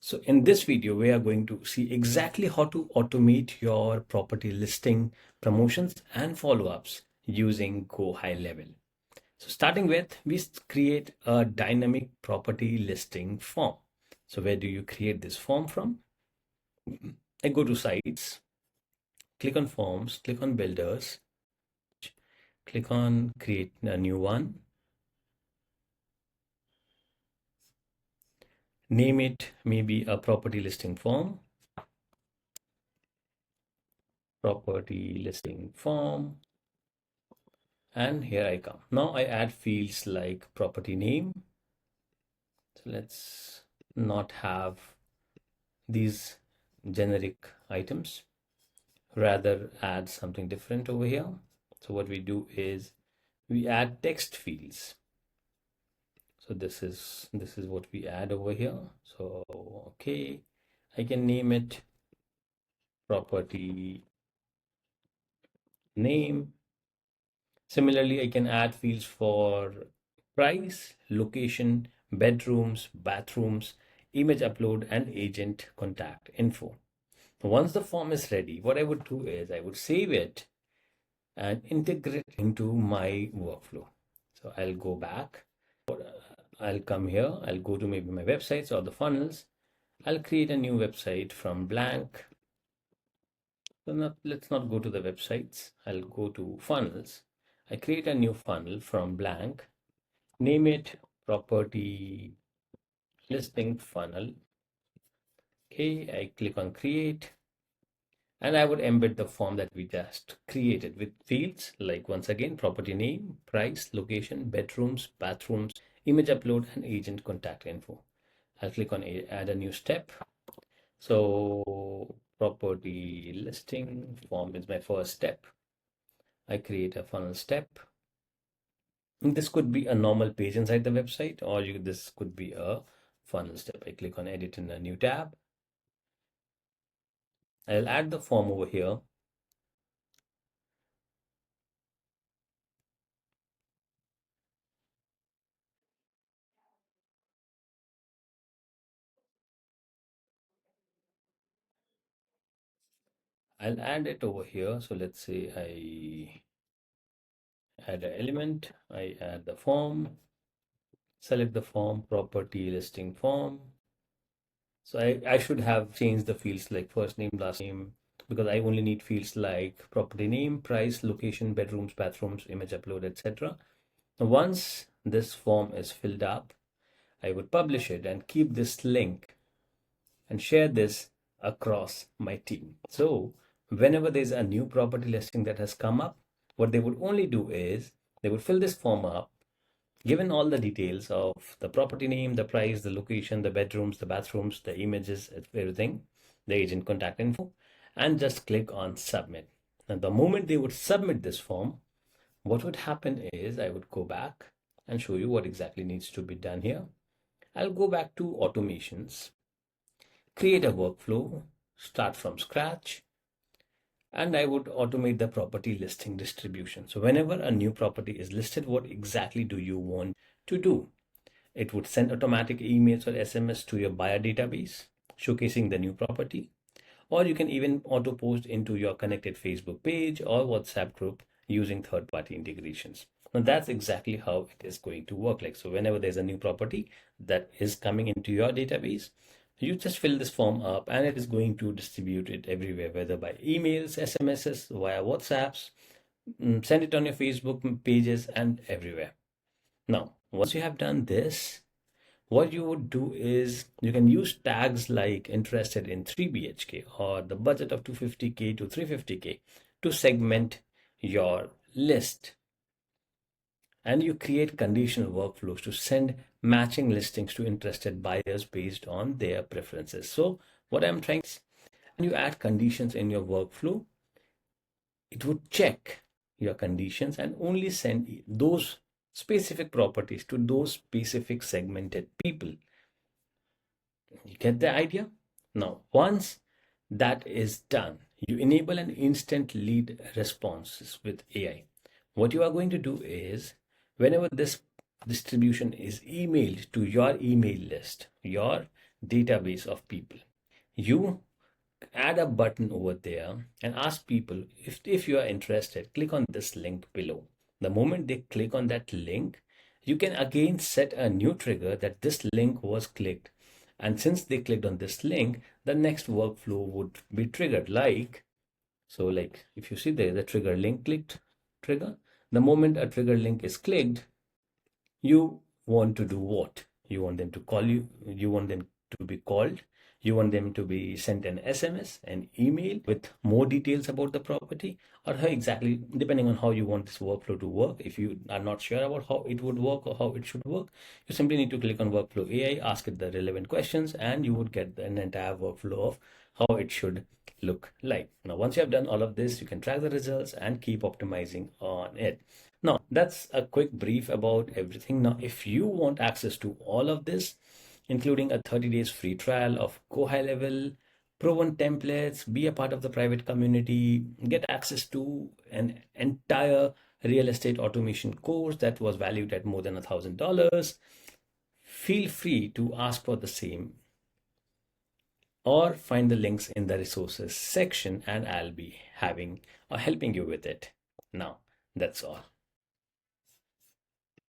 So in this video, we are going to see exactly how to automate your property listing promotions and follow-ups using GoHighLevel. So starting with, we create a dynamic property listing form. So where do you create this form from? I go to sites, click on forms, click on builders, click on create a new one, name it maybe a property listing form, and here I come. Now I add fields like property name. So let's not have these generic items, rather add something different over here. So what we do is we add text fields. So this is what we add over here. So okay, I can name it property name. Similarly, I can add fields for price, location, bedrooms, bathrooms, image upload, and agent contact info. Once the form is ready, what I would do is I would save it and integrate into my workflow. So I'll go back, I'll come here, I'll go to maybe my websites or the funnels. I'll create a new website from blank. So let's not go to the websites. I'll go to funnels. I create a new funnel from blank, name it property listing funnel. Okay, I click on create, and I would embed the form that we just created with fields like, once again, property name, price, location, bedrooms, bathrooms, image upload, and agent contact info. I'll click on add a new step. So property listing form is my first step. I create a funnel step. And this could be a normal page inside the website, or this could be a funnel step. I click on edit in a new tab. I'll add the form over here. I'll add it over here. So let's say I add an element, I add the form, select the form, property listing form. So I should have changed the fields like first name, last name, because I only need fields like property name, price, location, bedrooms, bathrooms, image upload, etc. Once this form is filled up, I would publish it and keep this link and share this across my team. So whenever there's a new property listing that has come up, what they would only do is they would fill this form up, given all the details of the property name, the price, the location, the bedrooms, the bathrooms, the images, everything, the agent contact info, and just click on submit. And the moment they would submit this form, what would happen is I would go back and show you what exactly needs to be done here. I'll go back to automations, create a workflow, start from scratch, and I would automate the property listing distribution. So whenever a new property is listed, what exactly do you want to do? It would send automatic emails or SMS to your buyer database, showcasing the new property, or you can even auto post into your connected Facebook page or WhatsApp group using third-party integrations. Now that's exactly how it is going to work. Like, so whenever there's a new property that is coming into your database, you just fill this form up and it is going to distribute it everywhere, whether by emails, SMSs, via WhatsApps, send it on your Facebook pages and everywhere. Now, once you have done this, what you would do is you can use tags like interested in 3 BHK or the budget of 250K to 350K to segment your list. And you create conditional workflows to send matching listings to interested buyers based on their preferences. So what I'm trying to say, when you add conditions in your workflow, it would check your conditions and only send those specific properties to those specific segmented people. You get the idea? Now, once that is done, you enable an instant lead responses with AI. What you are going to do is, whenever this distribution is emailed to your email list, your database of people. You add a button over there and ask people if you are interested, click on this link below. The moment they click on that link, you can again set a new trigger that this link was clicked. And since they clicked on this link, the next workflow would be triggered. Like if you see there, the trigger link clicked trigger. The moment a trigger link is clicked, you want to do what? You want them to call you, you want them to be called, you want them to be sent an SMS, an email with more details about the property, or how exactly, depending on how you want this workflow to work. If you are not sure about how it would work or how it should work, you simply need to click on Workflow AI, ask it the relevant questions, and you would get an entire workflow of how it should look like. Now, once you have done all of this, you can track the results and keep optimizing on it. Now, that's a quick brief about everything. Now, if you want access to all of this, including a 30 days free trial of GoHighLevel, proven templates, be a part of the private community, get access to an entire real estate automation course that was valued at more than $1,000, feel free to ask for the same or find the links in the resources section and I'll be having or helping you with it. Now, that's all.